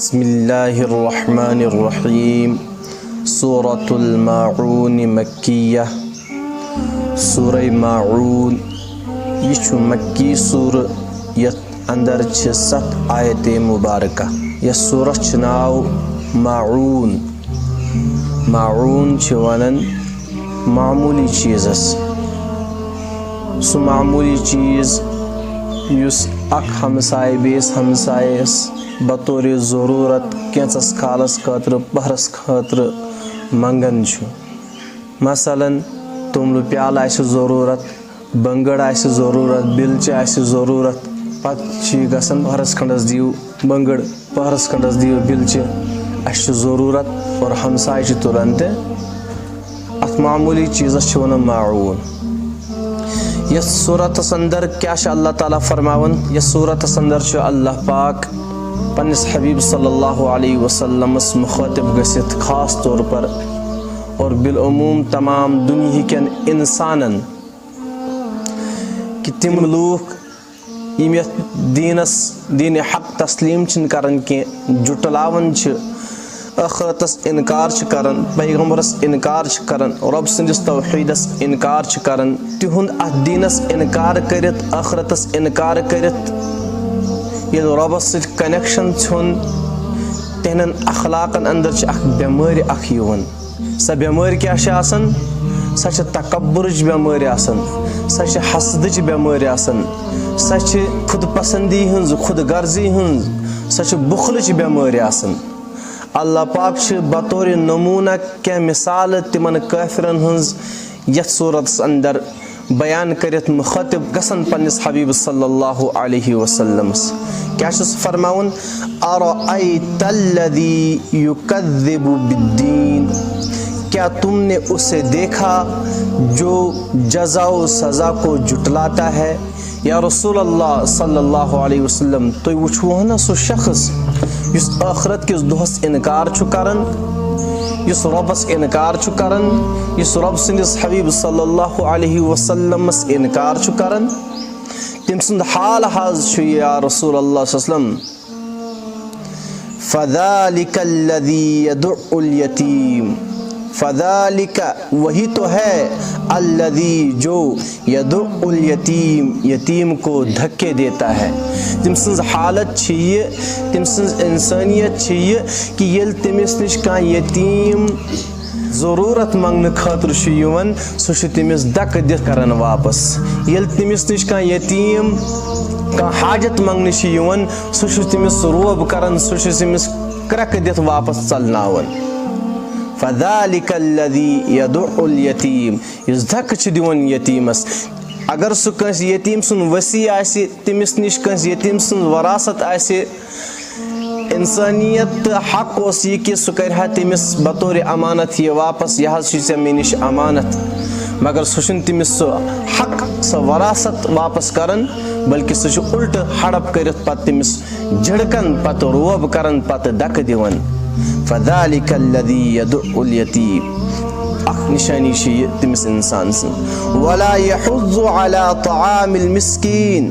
बिस्मिल्लाहिर्रहमानिर्रहीम। सूरतुल माऊन मक्किया। सूरह माऊन यह मक्की सूर यथ अंदर 7 आयते मुबारक। यह सूरह नाव माऊन। माऊन वनन मामूली चीज़स। सु मामूली चीज़ युस अख हमसाय बेस हमसायस बतौर ज़रूरत कैंसस कालस खतर पहरस खतर मंगन छु। मसलन तुमलु प्याल आसि ज़रूरत, बंगड़ आसि ज़रूरत, बिलच आसि ज़रूरत, पत गसन पहरस खंडस दियो बंगड़, पहरस खंडस दियो बिलच, अस ज़रूरत और हमसाय तुरंत अत मामूली चीज़स वन माऊन। यह सूरत अंदर क्या अल्लाह ताला फरमावन। यह सूरत अंदर अल्लाह पाक पन्निस हबीब सल्लल्लाहु अलैहि वसल्लम मुखातिब गसित खास तौर पर और बिलअमूम तमाम दुनिया के इंसानन कि तिम लूख यम दीनस दीन हक तस्लीम करन के जुटलावन आखरतस इनकार करन, पैगम्बरस इनकार करन, रब सदिस तौहीदस इनकार करन, तिहुंद अथ दीनस इनकार करित, आखरतस इनकार करित ये रबस कनेक्शन छुन तहन अखलाकन अंदर बेमारी अख युवन। सा बेमारी क्या आसन? सा तकब्बुरच बेमारी आसन, सा हसदच बेमारी आसन, सा खुद पसंदी हंज, खुद गर्जी हंज, सा बुखलच बेमारी आसन। अल्लाह पाक बतौर नमूना क्या मिसाल तिमन काफिरन हंज यथ सूरत अंदर बयान करित मुखातिब गसन पन्निस हबीब सल्लल्लाहु अलैहि वसल्लम क्या फरमाउन aytal lazi युकज़्ज़िबु बिद्दीन। क्या तुमने उसे देखा जो जज़ा व सज़ा को जुटलाता है। या रसूल अल्लाह सल्लल्लाहु अलैहि वसल्लम तो वुछो ना सो शख्स युस आखरत किस दोहस इनकार छु करन, युस रबस इनकार छु करन, युस रब सदिस हबीब सल्लल्लाहु अलैहि वसल्लम इनकार छु करन। तिम सुंद हाल हाज छु या रसूल अल्लाह सल्लल्लाहु अलैहि वसल्लम फ़ज़ालिका अल्लज़ी यदुउल यतीम। फ़ज़ालिका वही तो है, अल्लज़ी जो यदुउल यतीम यतीम को धक्के देता है। तिम सन्ज हालत छिये, तिम सन्ज इंसानियत छिये कि यल तिमिस निश का यतीम ज़रूरत मंगने खातिर युवन सो तिमिस दक दित करन वापस। यल तिमिस निश का यतीम का हाजत मंगने युवन सो तिमिस रोब करन, सो तिमिस क्रक दित वापस चलनावन। फ़ज़ालिका अल्लज़ी यदुउल यतीम इस धक दिवन यतीमस। अगर सो कंस यतीम सुन वसी आसे, तिमिस निश कंस यतीम सुन वरासत आसे, इंसानियत हक ओस ये कि सो करहा तिमिस बतौर अमानत ये वापस यह मे निश अमानत, मगर सो तिमिस सो हक सो वरासत वापस करन, बल्कि सो उल्ट हड़प कर पत तिमिस झड़कन पत रोब करन पत दक दिवन। फ़ज़ालिका अल्लज़ी यदुउल यतीम अख निशानी तिमिस इंसान सन। वला यहुज़्ज़ु अला तआमिल मिस्कीन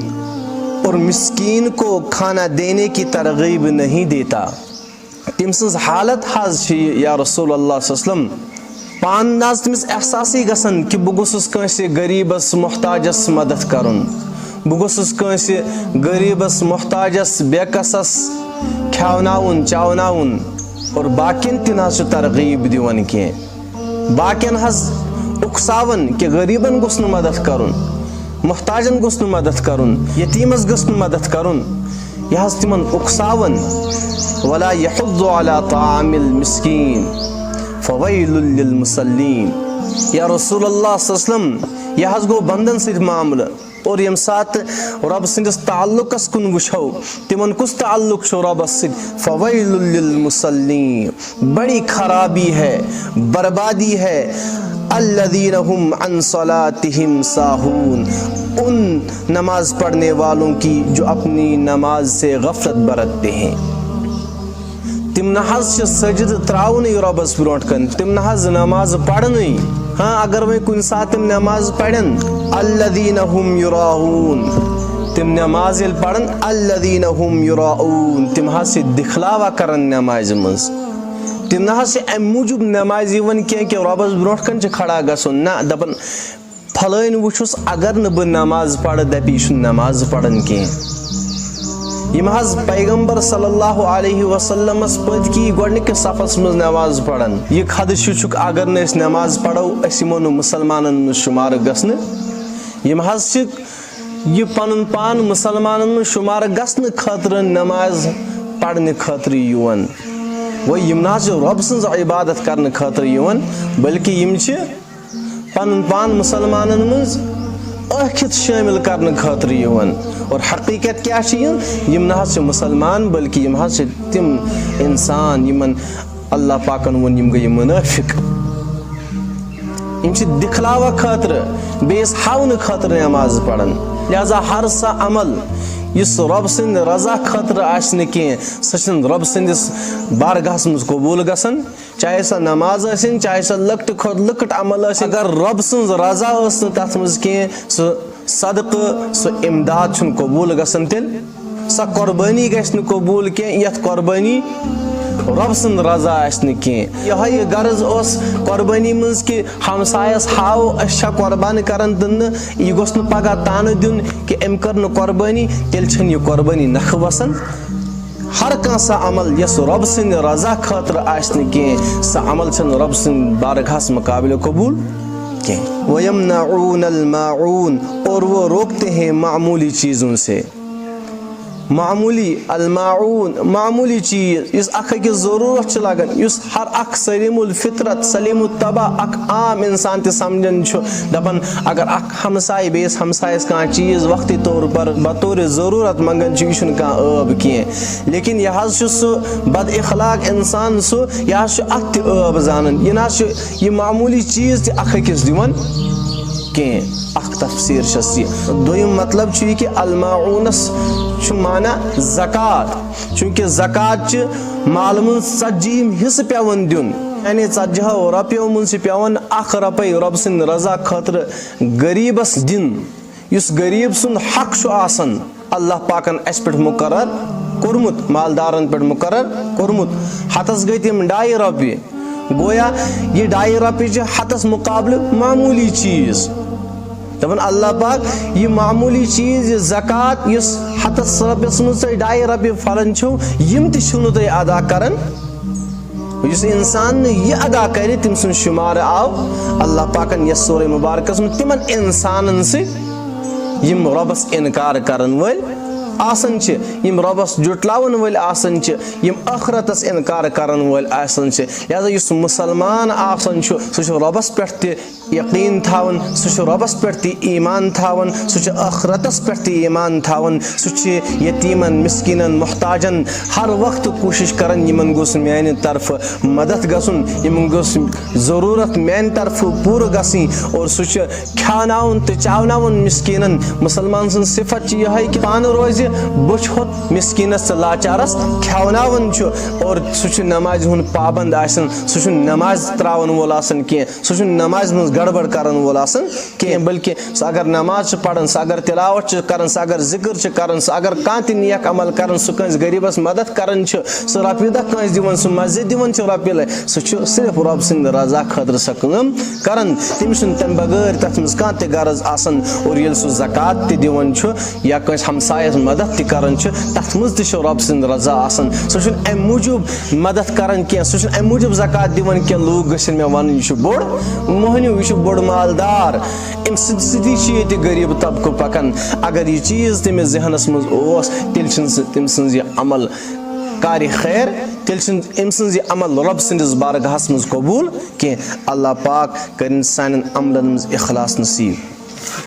और मिस्कीन को खाना देने की तरगीब नहीं देता। तिम सन्ज हालत हाज या रसूल अल्लाह सल्लल्लाहु अलैहि वसल्लम पान नाज तिमिस एहसासी गसन कि बह गोसुस कंसे गरीबस मोहताजस मदद करुन, बह गोसुस कंसे गरीबस मोहताजस बेकसस खियावनाउन चावनाउन और बाकिन तिन हज तरगीब दिवन के, बाकिन हज उकसावन कि गरीबन गोस मदद करुन, मोहताजन गोस मदद करुन, यतीमस गोस मदद करुन, यह तिमन उकसावन। वला यहुज़्ज़ु अला तआमिल मिस्कीन फ़वैलुल लिल मुसल्लीन। या रसूल अल्लाह सल्लल्लाहु अलैहि वसल्लम यह गो बंदन सिद्ध मामला और यम साथ रब सदिस ताल्लुकस कुन वुछो तिमन कुस ताल्लुक छो रबस सिद्ध। फ़वैलुल लिल मुसल्लीन बड़ी खराबी है, बर्बादी है, अल्लज़ीना हुम अन सलातिहिम साहून उन नमाज पढ़ने वालों की जो अपनी नमाज से गफलत बरतते हैं। तिम नहज सजद त्राउन रबस ब्रोट कन, तिम नहज नमाज पढ़न। हाँ अगर वह कुन सात नमाज पढ़न अल्लज़ीना हुम युराऊन तिम नमाज येल पढ़न अल्लज़ीना हुम युराऊन तिम हसे दिखलावा करन नमाज मज तिम ना हसे अम मूजूब नमाज यवन कि रबस ब्रोट कन खड़ा गसुन ना दपन फलाइन वुछुस अगर न बह नमाज पढ़ दपि यह नमाज पढ़न कह पैगम्बर सल्लल्लाहु अलैहि वसल्लमस पद की गोडनिकस सफस मज नमाज पढ़न यह खदशुक अगर न नमाज पढ़ो अस यमो न मुसलमानन मज शुमार गसन यम यह पन पान मुसलमानन मज शुमार गसन खतर नमाज पढ़ने खतर युवन वो यम ना रब सज इबादत करने खतर युवन बल्कि यम पन पान मुसलमानन मज अखित शामिल करने खतर युवन और हकीकत क्या यम ना मुसलमान बल्कि यम तिम इंसान यमन अल्लाह पाकन वोन यम गई मुनाफिक यम दिखलावा खतर बेस हावन खतर नमाज पढ़न लिहाजा हर सा अमल इस रब सिंद रजा खतर आसने कह सह रब सिंदिस बारगाहस मज कबूल गसन चाहे सह नमाज आसिन चाहे सह लकट खुद लकट अमल आसिन अगर रब सिंज रजा तथ मज कह सदक सह इमदाद छुन कबूल गसन तेल सह कुर्बानी गस न कबूल कह यथ कुर्बानी रब सद रजा आसन कह यह गर्ज कुर्बानी मज कि हमसायस हाव अच्छा कुर्बान करन दिन यह गोस न पगह तान दिन कि अम कर न कुर्बानी तेल छन यह कुर्बानी नख वसन हर कह सा अमल यस रब सद रजा खतर आसन कह सह अमल छन रब सद बारगाहस मुकाबिल कबूल कह वयमनऊन अल माऊन और वो रोकते हैं मामूली चीज़ों से मामूली अलमाऊन मामूली चीज इस अख की जरूरत लगन इस हर अख सलीमुल फितरत सलीमुल तबा अख आम इंसान ते समझन दपन अगर अख हमसाय बेस हमसायस कह चीज वक्ती तौर पर बतौर जरूरत मंगन यह कह अब कह लेकिन यह बद इखलाक इंसान यह अत अब जानन यह मामूली चीज ते अख किस दिवन कह अख तफसीर दोयम मतलब कि अलमाऊनस माना ज़कात चूँकि ज़कात माल मन 40 हिस्स पेवन दिन यानी 40 रपो मन पेवन 1 रपे रब सद रजा खतर गरीबस दिन इस गरीब सुन हक आसन अल्लाह पाकन अस पे मुकर्रर कोरमुत मालदारन पे मुकर्रर कोरमुत हतस गई तम 2.5 रपये गोया यह 2.5 रपये हतस मुकाबले मामूली चीज़ दपन अल्लाह पाक यह मामूली चीज यह ज़कात इस हतस रपयस मज 2.5 रपये फलन यम तुम अदा करन इस इंसान ने यह अदा करे तम सुन शुमार आव अल्लाह पाकन यस सूरह मुबारकस में तिमन इंसानन से यम रबस इनकार करन वल आसन यम रबस जुटलावन वल आसन यम आखरतस इनकार करन वल आसन लिहाजा इस मुसलमान आसन सह रबस पे यकीन थावन सह रबस पे ईमान थावन सह आखरतस पे ईमान थावन सह यतीमन मिस्किनन मुहताजन हर वक्त कोशिश करन यमन गोस मान तरफ मदद गसुन यमन गोस जरूरत मान तरफ पूर गसी और सह खानावन तो चावनावन मिस्किनन मुसलमान सन सिफत यह कि पान रोज बुछ होत मिस्किनस लाचारस खवनावन और सह नमाज हुन पाबंद आसन सह नमाज त्रावन वोल आसन कह सह नमाज मज गड़बड़ करन वोल आसन कह बल्कि अगर नमाज पढ़न अगर तिलावत करन अगर जिक्र करन अगर कह त नेक अमल करन सह कंस गरीबस मदद करन सह रपये दह कंस दिवन सह मस्जिद दिवन रपये सह सिर्फ रब सद रजा खतर सह कम करन तमिस तम बगैर तथ मज कह त गरज आसन और ये सह ज़कात त दिवन या कंस हमसायस मदद त करन तथ मज त रब सद रजा आसन सह अम मूजूब मदद करन कह सह अम मूजूब ज़कात दिवन कह लोग गसन मे वन यह बोड़ मोहनियो यह बोड़ मालदार अम सदी गरीब तबको पकन अगर यह चीज तमिस जहनस मज तेल तम सज अमल कारी खैर तेल अम सज अमल रब सदिस बारगाहस मज कबूल कह अल्लाह पाक कर सान अमलन मज इखलास नसीब।